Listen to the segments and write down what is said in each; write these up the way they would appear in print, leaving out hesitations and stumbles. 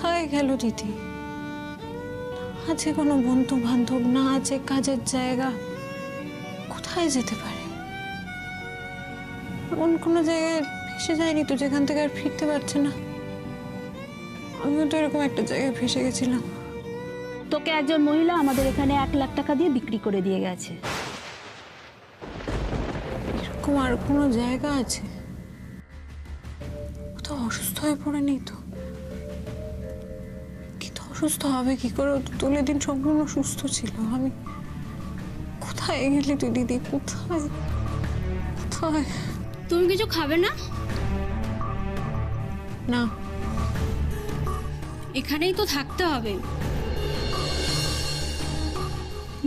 কোথায় গেল দিদি? আছে কোনো বন্ধু বান্ধব, না আছে কাজের জায়গা, কোথায় যেতে পারে? এমন কোনো জায়গায় ফেসে যায়নি তো যেখান থেকে আর ফিরতে পারছে না? আমিও তো এরকম একটা জায়গায় ফেসে গেছিলাম। তোকে একজন মহিলা আমাদের এখানে 1 লাখ টাকা দিয়ে বিক্রি করে দিয়ে গেছে। এরকম আর কোনো জায়গা আছে? ও তো অসুস্থ হয়ে পড়েনি তো? কিন্তু অসুস্থ হবে কি করে? ও তো তুলে দিন সম্পূর্ণ সুস্থ ছিল। আমি কোথায় গেলি তুই দিদি? কোথায় কোথায়? তুমি কিছু খাবে না? না, এখানেই তো থাকতে হবে,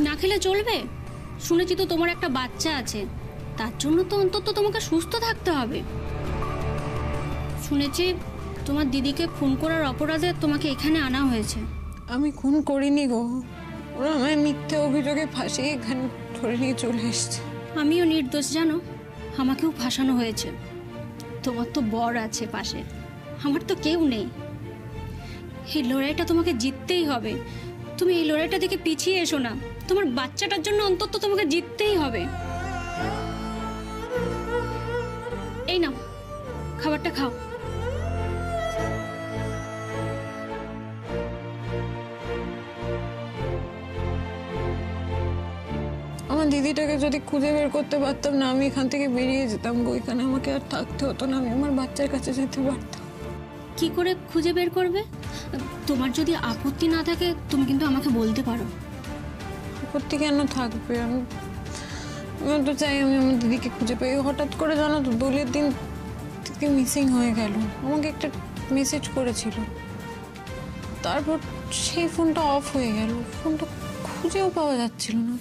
না খেলে চলবে? শুনেছি তো তোমার একটা বাচ্চা আছে, তার জন্য তো অন্তত তোমাকে সুস্থ থাকতে হবে। শুনেছি তোমার দিদিকে খুন করার অপরাধে তোমাকে এখানে আনা হয়েছে। আমি খুন করিনি গো। ওরা আমায় মিথ্যে অভিযোগে ফাঁসিয়ে এখানে ধরে নিয়ে চলে এসছে। আমিও নির্দোষ জানো, আমাকেও ফাঁসানো হয়েছে। তোমার তো বর আছে পাশে, আমার তো কেউ নেই। এই লড়াইটা তোমাকে জিততেই হবে। তুমি এই লড়াইটা থেকে পিছিয়ে এসো না, তোমার বাচ্চাটার জন্য অন্তত তোমাকে জিততেই হবে। এই নাও, খাবারটা খাও। আমার দিদিটাকে যদি খুঁজে বের করতে পারতাম না, আমি এখান থেকে বেরিয়ে যেতাম গো। এখানে আমাকে আর থাকতে হতো না, আমি আমার বাচ্চার কাছে যেতে পারতাম। কি করে খুঁজে বের করবে? তোমার যদি আপত্তি না থাকে তুমি কিন্তু আমাকে বলতে পারো। আপত্তি কেন থাকবে? আমি তো চাই আমি আমার দিদিকে খুঁজে পাই। হঠাৎ করে জানো তো দোলের দিন থেকে মিসিং হয়ে গেল। আমাকে একটা মেসেজ করেছিল, তারপর সেই ফোনটা অফ হয়ে গেল। ফোনটা খুঁজেও পাওয়া যাচ্ছিল না।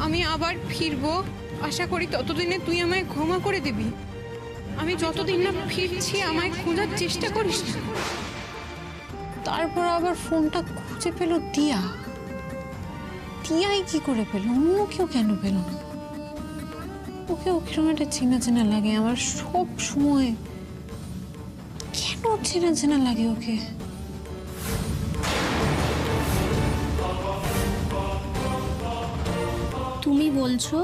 আমি আবার ফিরবো, আশা করি ততদিনে তুই আমায় ক্ষমা করে দিবি। আমি যতদিন না ফিরছি আমায় খোঁজার চেষ্টা করিস না। তারপর আবার ফোনটা খুঁজে পেল টিয়া। টিয়াই কি করে পেল? অন্য কেউ কেন পেল না? ওকে কিরকম একটা চেনা চেনা লাগে আমার সব সময়। কেন চেনা চেনা লাগে ওকে? তুমি বলছো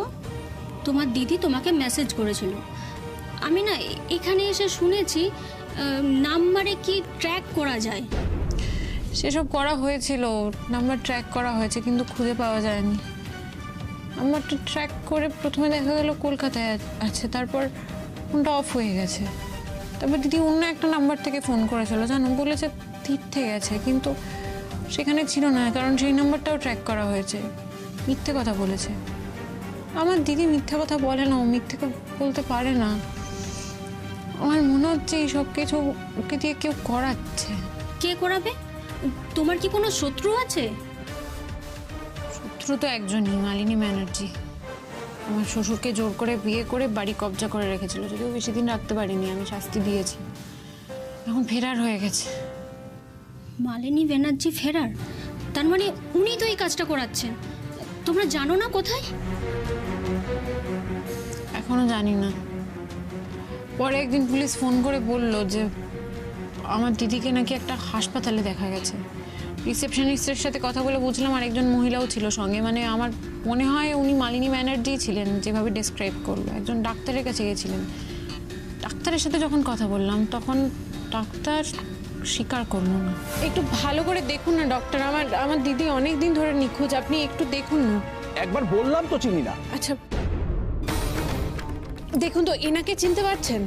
তোমার দিদি তোমাকে মেসেজ করেছিল? আমি না এখানে এসে শুনেছি নাম্বারে কি ট্র্যাক করা যায়। সেসব করা হয়েছিল, নাম্বার ট্র্যাক করা হয়েছে, কিন্তু খুঁজে পাওয়া যায়নি। নাম্বারটা ট্র্যাক করে প্রথমে দেখা গেল কলকাতায় আছে, তারপর ফোনটা অফ হয়ে গেছে। তারপর দিদি অন্য একটা নাম্বার থেকে ফোন করেছিল, জানো, বলেছে তীর্থে গেছে, কিন্তু সেখানে ছিল না, কারণ সেই নাম্বারটাও ট্র্যাক করা হয়েছে। মিথ্যে কথা বলেছে। আমার দিদি মিথ্যে কথা বলে না, ও মিথ্যে বলতে পারে না। আমার মনে হচ্ছে এই সব কিছু ওকে দিয়ে কেউ করাচ্ছে। কে করাবে? তোমার কি কোনো শত্রু আছে? শত্রু তো একজনই, মালিনী ব্যানার্জি। আমার শ্বশুরকে জোর করে বিয়ে করে বাড়ি কবজা করে রেখেছিল, যদিও বেশি দিন রাখতে পারিনি, আমি শাস্তি দিয়েছি। এখন ফেরার হয়ে গেছে। মালিনী ব্যানার্জি ফেরার? তার মানে উনি তো এই কাজটা করাচ্ছেন। তোমরা জানো না কোথায়? এখনো জানি না। পরে একদিন পুলিশ ফোন করে বলল যে আমার দিদিকে নাকি একটা হাসপাতালে দেখা গেছে। রিসেপশনিস্টের সাথে কথা বলে বুঝলাম আর একজন মহিলাও ছিল সঙ্গে। মানে আমার মনে হয় উনি মালিনী ব্যানার্জি ছিলেন, যেভাবে ডেসক্রাইব করলো। একজন ডাক্তারের কাছে গেছিলেন। ডাক্তারের সাথে যখন কথা বললাম তখন ডাক্তার স্বীকার করলো না। একটু ভালো করে দেখুন না ডক্টর, আমার দিদি অনেক দিন ধরে নিখোঁজ, আপনি একটু দেখুন না। একবার বললাম তো চিনি না। আচ্ছা দেখুন তো, এনাকে চিনতে পারছেন?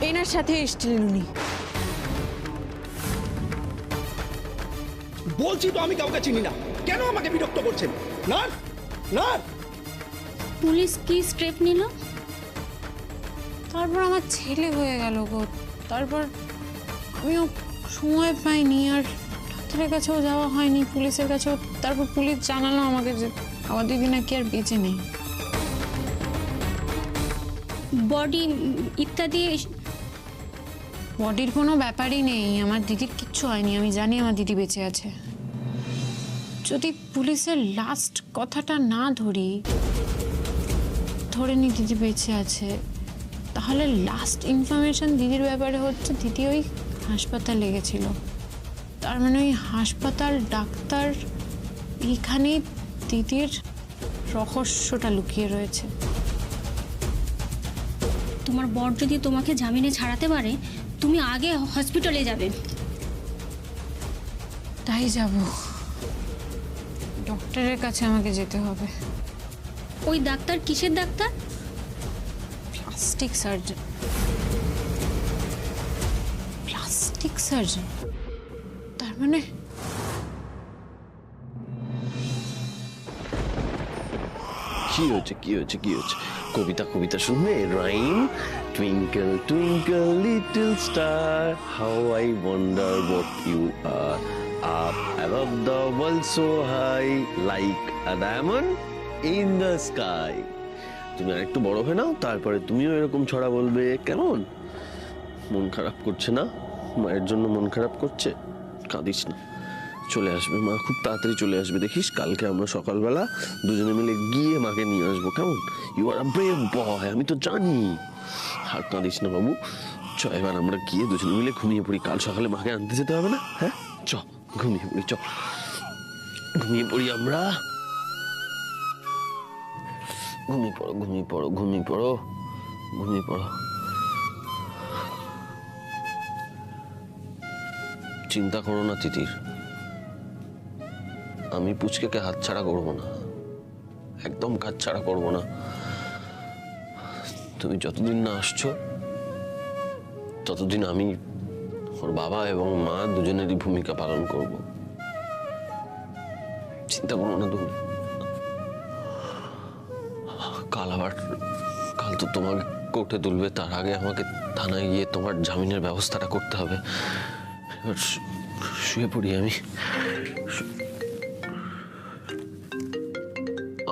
এনার সাথে এসেছিলেন উনি। বলছি তো আমি কাউকে চিনি না, কেন আমাকে বিরক্ত করছেন? না না, পুলিশ কি স্টেপ নিল? তারপর আমার ছেলে হয়ে গেল গো। তারপর আমিও সময় পাইনি, আর ডাক্তারের কাছেও যাওয়া হয়নি, পুলিশের কাছেও। তারপর পুলিশ জানালো আমাকে যে আমার দিদি নাকি আর বেঁচে নেই। বডি ইত্যাদি? বডির কোনো ব্যাপারই নেই, আমার দিদির কিচ্ছু হয়নি। আমি জানি আমার দিদি বেঁচে আছে। যদি পুলিশের লাস্ট কথাটা না ধরে নি দিদি বেঁচে আছে, তাহলে লাস্ট ইনফরমেশন দিদির ব্যাপারে হচ্ছে দিদি ওই হাসপাতাল লেগেছিল। তার মানে ওই হাসপাতাল ডাক্তার এইখানে দিদির রহস্যটা লুকিয়ে রয়েছে। তোমার বর যদি তোমাকে জামিনে ছাড়াতে পারে, তুমি আগে হসপিটালে যাবে। তাই যাব, ডক্টরের কাছে আমাকে যেতে হবে। ওই ডাক্তার কিসের doctor? Plastic surgeon. Plastic surgeon তার মানে কি হচ্ছে কি হচ্ছে কি হচ্ছে? কবিতা কবিতা শুনবে? Rhyme, twinkle twinkle little star, how I wonder what you are, up above the world so high, like a diamond in the sky. তুমি আরেকটু বড় হয়ে নাও, তারপরে তুমিও এরকম ছড়া বলবে, কেমন? মন খারাপ করছে না? মায়ের জন্য মন খারাপ করছে? কাঁদিস না, চলে আসবে মা, খুব তাড়াতাড়ি চলে আসবে। দেখিস কালকে আমরা সকালবেলা দুজনে মিলে গিয়ে মাকে নিয়ে আসবো, কেমন? ইউ আর আ ব্রেভ বয়, আমি তো জানি। আর কাঁদিস না বাবু, চ এবার আমরা গিয়ে দুজনে মিলে ঘুমিয়ে পড়ি। কাল সকালে মাকে আনতে যেতে হবে না? হ্যাঁ চ, ঘুমিয়ে পড়ি, চ ঘুমিয়ে পড়ি আমরা। ঘুমিয়ে পড়ো ঘুমিয়ে পড়ো ঘুমিয়ে পড়ো ঘুমিয়ে পড়ো। চিন্তা করো না তিতির, আমি পুচকে হাতছাড়া করবো না, একদম হাতছাড়া করবো না। তুমি যতদিন না আসছো ততদিন আমি ওর বাবা এবং মা দুজনেরই ভূমিকা পালন করব। চিন্তা করো না তুমি। কাল তো তোমাকে কোর্টে তুলবে, তার আগে আমাকে থানায় গিয়ে তোমার জামিনের ব্যবস্থাটা করতে হবে। এবার শুয়ে পড়ি আমি।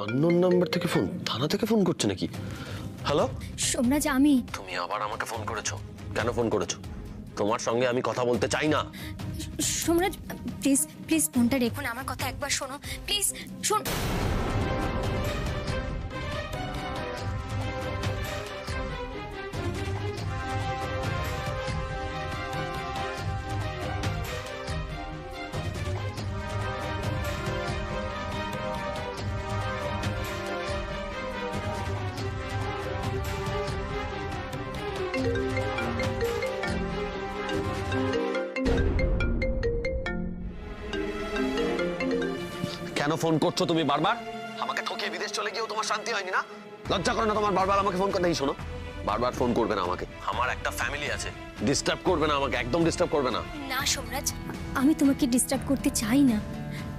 আননোন নাম্বার থেকে ফোন, থানা থেকে ফোন করছে নাকি? হ্যালো সোমরাজ, আমি। তুমি আবার আমাকে ফোন করেছো? কেন ফোন করেছো? তোমার সঙ্গে আমি কথা বলতে চাই না। সোমরাজ, প্লিজ প্লিজ ফোনটা রেখুন, আমার কথা একবার শোনো প্লিজ। শোন। কেন ফোন করছো তুমি বারবার? আমাকে ঠকিয়ে বিদেশ চলে গিয়েও তোমার শান্তি হয়নি না? লজ্জা করে না তোমার বারবার আমাকে ফোন করতে? এই শোনো, বারবার ফোন করবে না আমাকে, আমার একটা ফ্যামিলি আছে, ডিস্টার্ব করবে না আমাকে, একদম ডিস্টার্ব করবে না। না সোমরাজ, আমি তোমাকে ডিস্টার্ব করতে চাই না।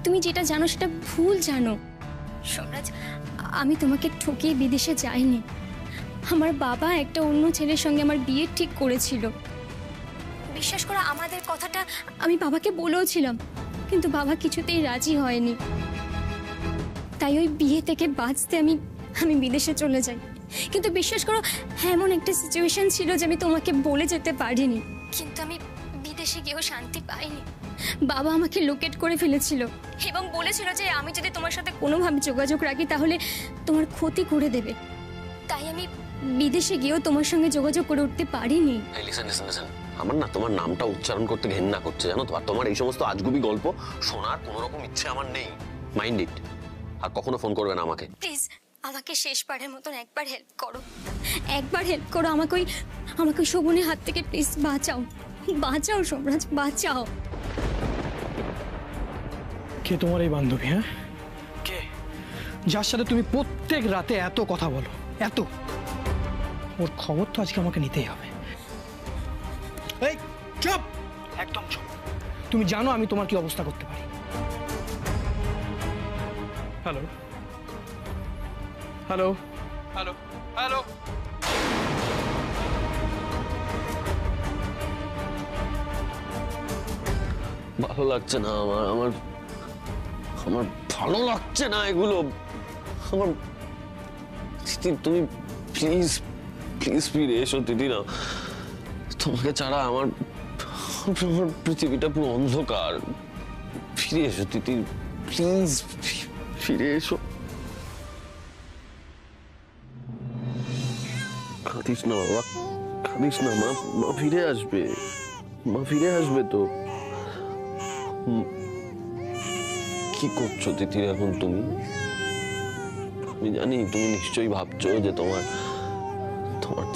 তুমি যেটা জানো সেটা ভুল জানো। সোমরাজ, আমি তোমাকে ঠকিয়ে বিদেশে যাইনি। আমার বাবা একটা অন্য ছেলের সঙ্গে আমার বিয়ে ঠিক করেছিল। বিশ্বাস করো, আমাদের কথাটা আমি বাবাকে বলেও ছিলাম, কিন্তু বাবা কিছুতেই রাজি হয়নি। তাই ওই বিয়ে থেকে বাঁচতে আমি বিদেশে চলে যাই। কিন্তু বিশ্বাস করো, এমন একটা সিচুয়েশন ছিল যে আমি তোমাকে বলে যেতে পারিনি। কিন্তু আমি বিদেশে গিয়েও শান্তি পাইনি। বাবা আমাকে লোকেট করে ফেলেছিল এবং বলেছিল যে আমি যদি তোমার সাথে কোনোভাবে যোগাযোগ রাখি তাহলে তোমার ক্ষতি করে দেবে। তাই আমি বিদেশে গিয়েও তোমার সঙ্গে যোগাযোগ করে উঠতে পারিনি। লিসেন লিসেন লিসেন, আমার না তোমার নামটা উচ্চারণ করতে ঘেন্না করছে, জানো তো? আর তোমার এই সমস্ত আজগুবি গল্প শোনার কোনো রকম ইচ্ছে আমার নেই। Mind it. আর কখনো ফোন করবে না আমাকে। প্লিজ আমাকে শেষবারের মতন একবার হেল্প করো, একবার হেল্প করো আমাকে ওই শোভনের হাত থেকে প্লিজ বাঁচাও, বাঁচাও সোমরাজ, বাঁচাও। কে তোমার এই বান্ধবী? হ্যাঁ, কে? যার সাথে তুমি প্রত্যেক রাতে এত কথা বলো, এত? ওর খবর তো আজকে আমাকে নিতেই হবে। এই চুপ, একদম চুপ। তুমি জানো আমি তোমার কি অবস্থা করতে পারি। Hello hello hello hello. ভালো লাগছে না আমার আমার ভালো লাগছে না এগুলো আমার। তুমি প্লিজ প্লিজ ফিরে এসো দিদি না, তোমাকে ছাড়া আমার আমার পৃথিবীটা পুরো অন্ধকার। ফিরে এসো দিদি, প্লিজ ফিরে এসো। কাঁদিস না বাবা, কাঁদিস না, মা ফিরে আসবে। মা ফিরে আসবে তো। কি করছো তিতির এখন তুমি? আমি জানি তুমি নিশ্চয়ই ভাবছো যে তোমার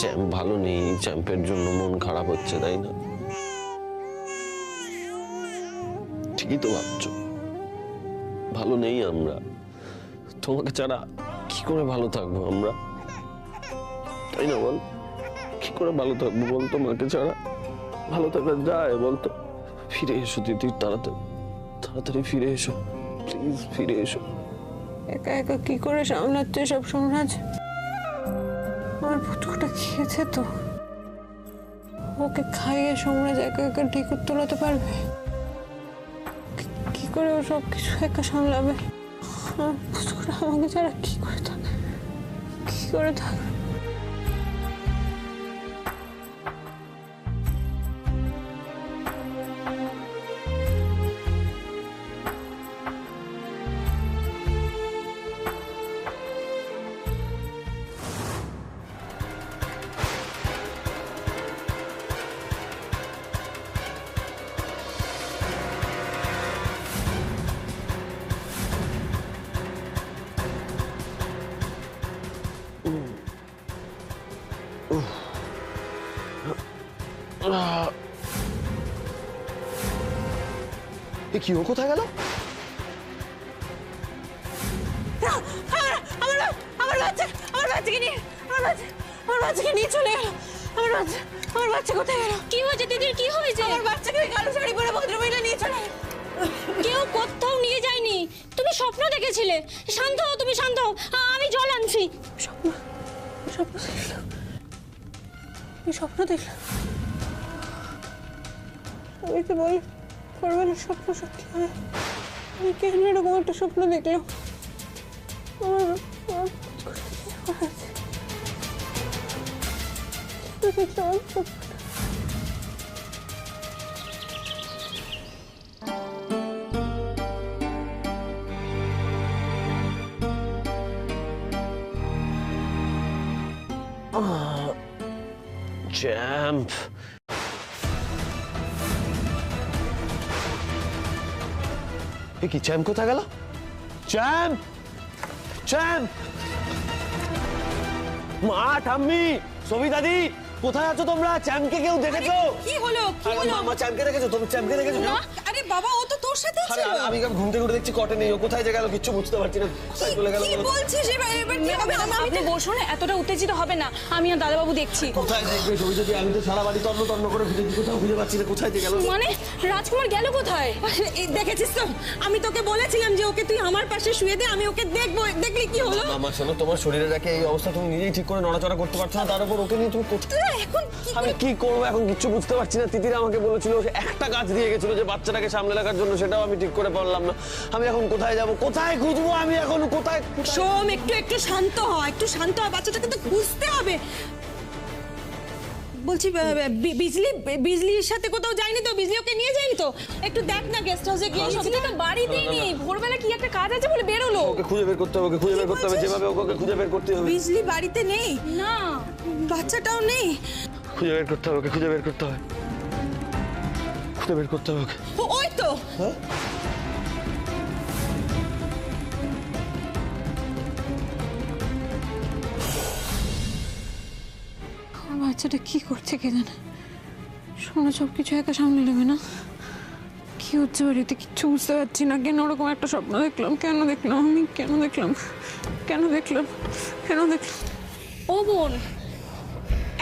চ্যাম্প ভালো নেই, চ্যাম্পের জন্য মন খারাপ হচ্ছে, তাই না? ঠিকই তো ভাবছো, ভালো নেই আমরা। তোমাকে ছাড়া কি করে ভালো থাকবো আমরা, তাই না বল? কি করে ভালো থাকবো বল তোমাকে ছাড়া? ভালো থাকা যায় বলতো? ফিরে এসো তিতির, তাড়াতাড়ি ফিরে এসো, প্লিজ ফিরে এসো। একা একা কি করে সামলাচ্ছে সব সোমরাজ? আমার পুতুলটা খেয়েছে তো, ওকে খাইয়ে সোমরাজ একা একা ঢেকুর তোলাতে পারবে? কি করে ও সব কিছু একা সামলাবে? আমার পুতুলটা আমাকে ছাড়া কি করে থাকবে? কি করে থাকবে? কি ও কোথায় গেল? আমার বাচ্চাকে নিয়ে চলে গেল। আমার বাচ্চা কোথায় গেল? কি হয়েছে দিদির, কি হয়েছে? আমার বাচ্চাকে কালো শাড়ি পরে ভদ্রমহিলা নিয়ে চলে গেল। কেউ কোথাও নিয়ে যায়নি, তুমি স্বপ্ন দেখেছিলে। শান্ত হও, তুমি শান্ত হও, আমি জল আনছি। স্বপ্ন দেখলাম। আমি তো বল ভোরবেলা স্বপ্ন সত্যি হয়। আমি কেন এরকম একটা স্বপ্ন দেখলাম? চ্যাম্প, কি চ্যাম্প কোথায় গেল? চ্যাম্প, চ্যাম্প, মা, ঠাম্মি, সবিতা দি, কোথায় আছো তোমরা? চ্যাম্পকে কেউ দেখেছো? কি হলো? মা, চ্যাম্পকে দেখেছো? তুমি চ্যাম্পকে দেখেছো? আরে বাবা, ও তো তোর সাথে আরে ছিল। আমি ঘুম থেকে উঠে দেখছি কটে নেই। ও কোথায় যে গেল কিচ্ছু বুঝতে পারছি না। কোথায় চলে গেল? কি বলছিস? এবার কি হবে? আপনি বসুন, এতটা উত্তেজিত হবে না, আমি আর দাদাবাবু দেখছি। কোথায় দেখবে সবিতা দি? আমি তো সারা বাড়ি তন্ন তন্ন করে খুঁজেছি, কোথাও খুঁজে পাচ্ছি না। কোথায় যে গেল? মানে রাজকুমার গেল কোথায়? দেখেছিস তো, আমি তোকে বলেছিলাম যে ওকে তুই আমার পাশে শুয়ে দে, আমি ওকে দেখবো। দেখলি কি হলো? আমার শোনো, তোমার শরীরে রাখে এই অবস্থা, তুমি নিজেই ঠিক করে নড়াচড়া করতে পারছো না, তার উপর ওকে নিয়ে তুমি কোথায়? এখন আমি কি করবো এখন কিচ্ছু বুঝতে পারছি না। তিতির আমাকে বলেছিল সে একটা কাজ দিয়ে গেছিল যে বাচ্চাটাকে সামনে রাখার জন্য, সেটাও আমি ঠিক করে পারলাম না। আমি এখন কোথায় যাব, কোথায় খুঁজবো? আমি এখন কোথায়? সোম, একটু শান্ত হ, একটু শান্ত হ। বাচ্চাটাকে তো খুঁজতে হবে। বলছি বিজলির সাথে কোথাও যায়নি তো? বিজলি ওকে নিয়ে যায়নি তো? একটু দেখ না গেস্ট হাউসে গিয়ে। সত্যি তো বাড়িতেই নেই, ভোরবেলা কি একটা কাজ আছে বলে বেরোলো। ওকে খুঁজে বের করতে হবে, ওকে খুঁজে বের করতে হবে, যেভাবে ওকে খুঁজে বের করতে হবে। বিজলি বাড়িতে নেই, না বাচ্চাটাও নেই। খুঁজে বের করতে হবে, ওকে খুঁজে বের করতে হবে, খুঁজে বের করতে হবে ওকে। ওই তো। আমার বাচ্চাটা কি করছে কে জানে? শোনা সব কিছু একা সামলে নেবে না? কি হচ্ছে বাড়িতে কিচ্ছু বুঝতে পারছি না। কেন ওরকম একটা স্বপ্ন দেখলাম? কেন দেখলাম আমি? কেন দেখলাম? ও বোন,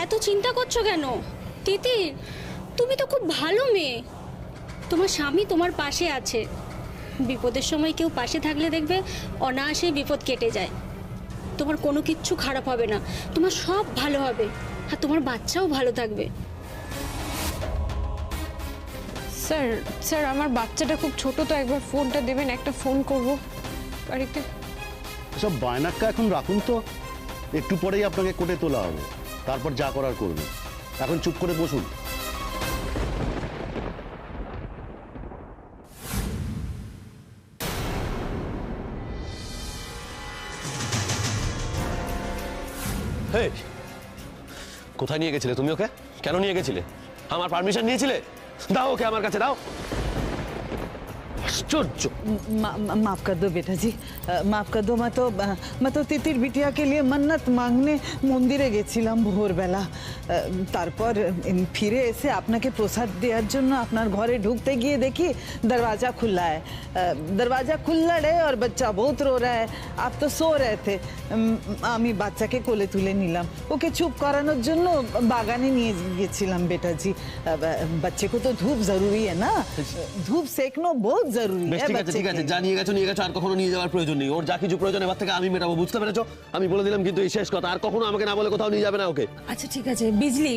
এত চিন্তা করছো কেন? তিতির, তুমি তো খুব ভালো মেয়ে। তোমার স্বামী তোমার পাশে আছে। বিপদের সময় কেউ পাশে থাকলে দেখবে অনায়াসে বিপদ কেটে যায়। তোমার কোনো কিচ্ছু খারাপ হবে না, তোমার সব ভালো হবে, আর তোমার বাচ্চাও ভালো থাকবে। স্যার আমার বাচ্চাটা খুব ছোট তো, একবার ফোনটা দেবেন, একটা ফোন করব বাড়িতে। সব বায়নাক্কা এখন রাখুন তো, একটু পরেই আপনাকে কোর্টে তোলা হবে, তারপর যা করার করবে। এখন চুপ করে বসুন। কোথায় নিয়ে গেছিলে তুমি ওকে? কেন নিয়ে গেছিলে? আমার পারমিশন নিয়েছিলে? দাও ওকে আমার কাছে দাও। आश्चर्य। माफ कर दो बेटा जी, माफ कर दो। मैं तो তিতির बिटिया के लिए मन्नत मांगने মন্দিরে গেছিলাম ভোরবেলা। তারপর ফিরে এসে আপনাকে প্রসাদ দেওয়ার জন্য আপনার ঘরে ঢুকতে গিয়ে দেখি दरवाजा खुला है। दरवाजा खुला है और बच्चा बहुत रो रहा है। आप तो सो रहे थे। আমি বাচ্চাকে কোলে তুলে নিলাম, ওকে চুপ করানোর জন্য বাগানে নিয়ে গেছিলাম বেটা জি। बच्चे को तो धूप जरूरी है ना, धूप सेकना बहुत जरूरी है। ঠিক আছে যা নিয়ে গেছো আর কখনো নিয়ে যাওয়ার প্রয়োজন নেই। ওর যা কিছু প্রয়োজন এবার থেকে আমি মেটাবো, বুঝতে পেরেছো? আমি বলে দিলাম কিন্তু এই শেষ কথা, আর কখনো আমাকে না বলে কোথাও নিয়ে যাবে না ওকে। আচ্ছা ঠিক আছে বিজলি,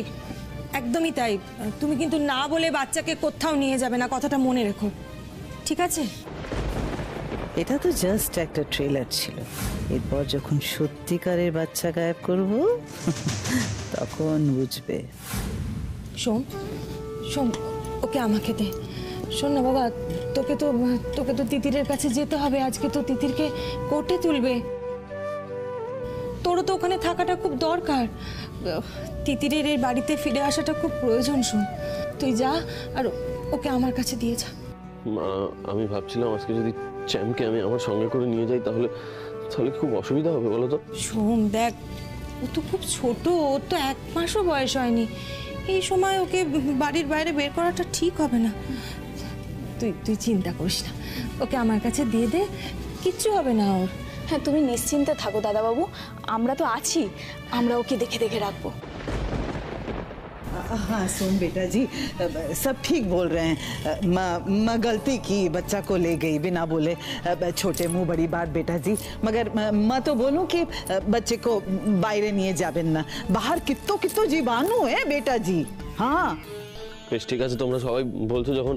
একদমই তাই। তুমি কিন্তু না বলে বাচ্চাকে কোথাও নিয়ে যাবে না, কথাটা মনে রেখো, ঠিক আছে? এটা তো জাস্ট একটা ট্রেলার ছিল। এরপর যখন সত্যিকারের বাচ্চা গায়েব করব তখন বুঝবে। শোন শোন, ওকে আমাকে দে। শোন না বাবা, তোকে তো তিতিরের কাছে যেতে হবে আজকে। তো তিতিরকে কোর্টে তুলবে, তোরও তো ওখানে থাকাটা খুব দরকার। তিতিরের এই বাড়িতে ফিরে আসাটা খুব প্রয়োজন। শোন, তুই যা আর ওকে আমার কাছে দিয়ে যা। মা, আমি ভাবছিলাম আজকে যদি চ্যাম্পকে আমি আমার সঙ্গে করে নিয়ে যাই তাহলে খুব অসুবিধা হবে বলো তো। শোন দেখ, ও তো খুব ছোট, ওর তো 1 মাসও বয়স হয়নি। এই সময় ওকে বাড়ির বাইরে বের করাটা ঠিক হবে না। তুই চিন্তা করিস না, ওকে আমার কাছে দিয়ে দে, কিচ্ছু হবে না ওর। হ্যাঁ তুমি নিশ্চিন্তে থাকো দাদাবাবু, আমরা তো আছি, আমরা ওকে দেখে দেখে রাখবো। हाँ सुन बेटा जी, सब ठीक बोल रहे हैं। मैं गलती की, बच्चा को ले गई बिना बोले। छोटे मुंह बड़ी बात बेटा जी। मगर मैं तो बोलूं कि बच्चे को बाहर नहीं जाबेन ना, बाहर कितो जीवाणु है बेटा जी। हाँ বেশ ঠিক আছে, তোমরা সবাই বলছো যখন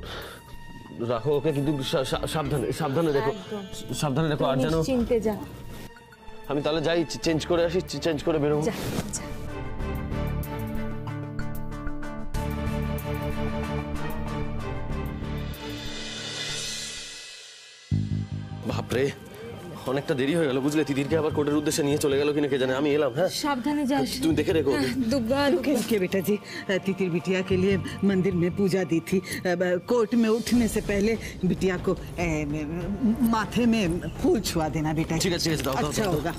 রাখো ওকে, কিন্তু সাবধানে দেখো, সাবধানে দেখো। আর জানো চিনতে যা। আমি তাহলে যাই, চেঞ্জ করে আসি, চেঞ্জ করে বেরোবো। যা যা। বাপরে, অনেকটা দেরি হয়ে গেল বুঝলে। তিতিরকে আবার কোর্টের উদ্দেশ্যে নিয়ে চলে গেল কিনা কে জানে। আমি এলাম। হ্যাঁ সাবধানে যাস। তুমি দেখে রেখো ওকে। रुके बेटा जी, तितिर बिटिया के लिए मंदिर में पूजा दी थी। कोर्ट में उठने से पहले बिटिया को माथे में फूल छुआ देना बेटा। ठीक है, दाओ, अच्छा दाओ। होगा।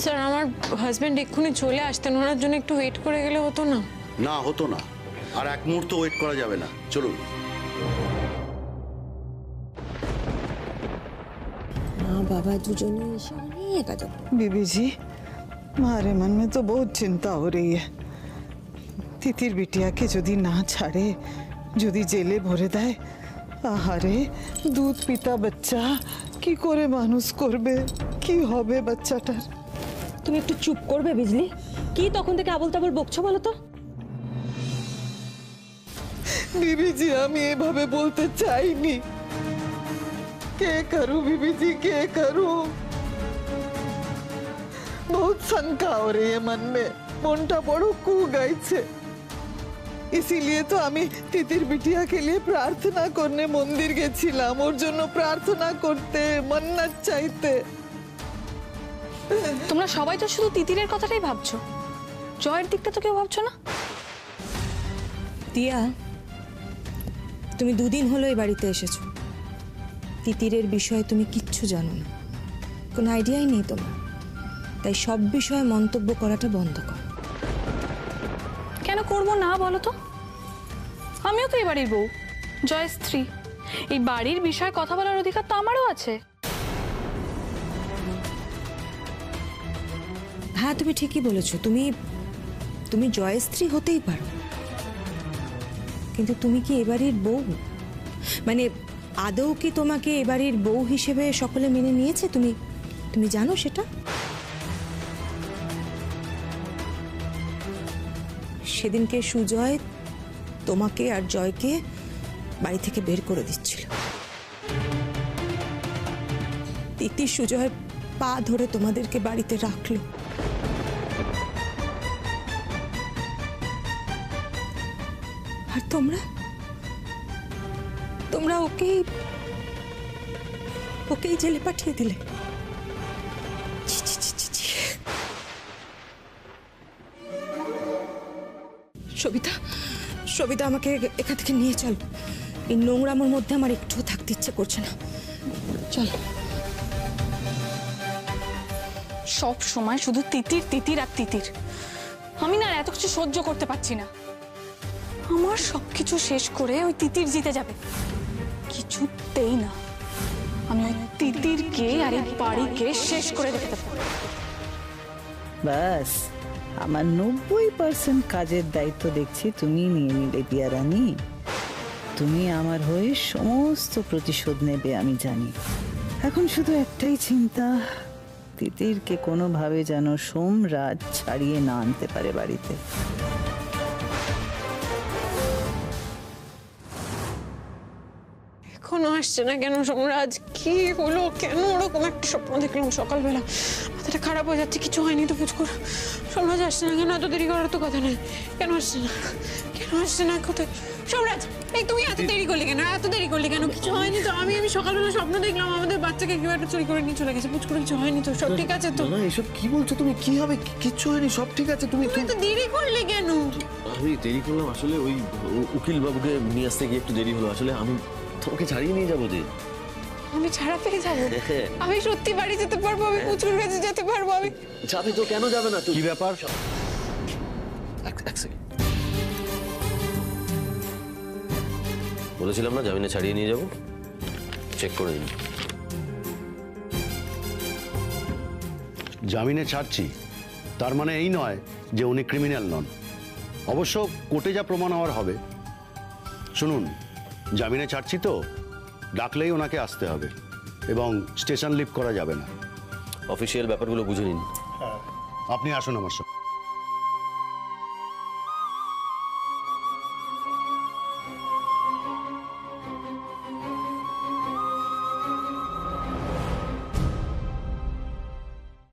স্যার, আমার হাজবেন্ড এক্ষুনি চলে আসতেন, ওনার জন্য একটু ওয়েট করে গেলে হতো না? না হতো না, আর এক মুহূর্ত ওয়েট করা যাবে না, চলুন। মা বাবা দুজনে এসে অনেক আজব। बीबी जी, हमारे मन में तो बहुत चिंता हो रही है। তিতির বিটিয়াকে যদি না ছাড়ে, যদি জেলে ভরে দেয়, আহারে দুধ পিতা বাচ্চা কি করে মানুষ করবে? কি হবে বাচ্চাটার? তুমি একটু চুপ করবে বিজলি? কি তখন থেকে আবল তাবল বকছো বলো তো? बीबी जी, আমি এভাবে বলতে চাইনি। কে করু बीबी जी, কে করু? बहुत शंका हो रही है मन में, মনটা বড় কু গাইছে। इसीलिए तो আমি তিতির বিটিয়া के लिए प्रार्थना करने मंदिर গেছিলাম, ওর জন্য প্রার্থনা করতে, মন্নত চাইতে। তোমরা সবাই তো শুধু তিতিরের কথাটাই ভাবছো, জয়ের দিকটা তো কেউ ভাবছো না। দিয়া, তুমি 2 দিন হলো এই বাড়িতে এসেছো। তিতিরের বিষয়ে তুমি কিচ্ছু জানো না, কোনো আইডিয়াই নেই তোমার। তাই সব বিষয়ে মন্তব্য করাটা বন্ধ করো। কেন করবো না বলো তো? আমিও তো এই বাড়ির বউ, জয়ের স্ত্রী। এই বাড়ির বিষয়ে কথা বলার অধিকার তো আমারও আছে। হ্যাঁ তুমি ঠিকই বলেছো, তুমি জয়ের স্ত্রী হতেই পারো, কিন্তু তুমি কি এবাড়ির বউ? মানে আদৌ কি তোমাকে এবাড়ির বউ হিসেবে সকলে মেনে নিয়েছে? তুমি জানো সেটা? সেদিনকে সুজয় তোমাকে আর জয়কে বাড়ি থেকে বের করে দিচ্ছিল। তিতি সুজয়ের পা ধরে তোমাদেরকে বাড়িতে রাখলো। আর তোমরা ওকে ওকেই জেলে পাঠিয়ে দিলে। ছি, ছি, ছি, ছি, ছি। সবিতা, সবিতা, আমাকে এখান থেকে নিয়ে চল। এই নোংরামোর মধ্যে আমার একটুও থাকতে ইচ্ছে করছে না। চল। সব সময় শুধু তিতির তিতির আর তিতির। আমি না আর এত কিছু সহ্য করতে পারছি না। আমার সবকিছু শেষ করে ওই তিতির জিতে যাবে, কিছুতেই না। আমি ওই তিতিরকে আর এই বাড়িকে শেষ করে রেখে দেবো। ব্যাস, আমার 90% কাজের দায়িত্ব দেখছি তুমি নিয়ে নিলে পিয়া রানী। তুমি আমার হয়ে সমস্ত প্রতিশোধ নেবে আমি জানি। এখন শুধু একটাই চিন্তা, তিতিরকে কোনোভাবে যেন সোমরাজ ছাড়িয়ে না আনতে পারে বাড়িতে। এখনো আসছে না কেন সোমরাজ? কি হলো? কেন ওরকম একটা স্বপ্ন দেখলাম সকালবেলা? মাথাটা খারাপ হয়ে যাচ্ছে। কিছু হয়নি তো পুচকুর? সোমরাজ আসছে না কেন? এত দেরি করার তো কথা নয়। কেন আসছে না? কেন আসছে না? কোথায় সোমরাজ? এই তুমি এত দেরি করলে কেন? এত দেরি করলে কেন? কিছু হয়নি তো? আমি সকালবেলা স্বপ্ন দেখলাম আমাদের বাচ্চাকে কেউ একটা চুরি করে নিয়ে চলে গেছে। পুচকুর কিছু হয়নি তো? সব ঠিক আছে তো? না এসব কি বলছো তুমি? কি হবে? কিচ্ছু হয়নি, সব ঠিক আছে। তুমি তুমি তো দেরি করলে কেন? আমি দেরি করলাম আসলে ওই উকিল বাবুকে নিয়ে আসতে গিয়ে একটু দেরি হলো। আসলে আমি তোমাকে ছাড়িয়ে নিয়ে যাবো যে। আমি ছাড়া পেয়ে যাবো? আমি সত্যি বাড়ি যেতে পারবো? আমি পুচকুর কাছে যেতে পারবো? আমি যাবে তো, কেন যাবে না? কি ব্যাপার? এক সেকেন্ড, বলেছিলাম না জামিনে ছাড়িয়ে নিয়ে যাবো। চেক করে নিন। জামিনে ছাড়ছি তার মানে এই নয় যে উনি ক্রিমিনাল নন। অবশ্য কোর্টে যা প্রমাণ হওয়ার হবে। শুনুন, জামিনে ছাড়ছি তো, ডাকলেই ওনাকে আসতে হবে এবং স্টেশন লিভ করা যাবে না। অফিসিয়াল ব্যাপারগুলো বুঝে নিন। আপনি আসুন আমার সাথে।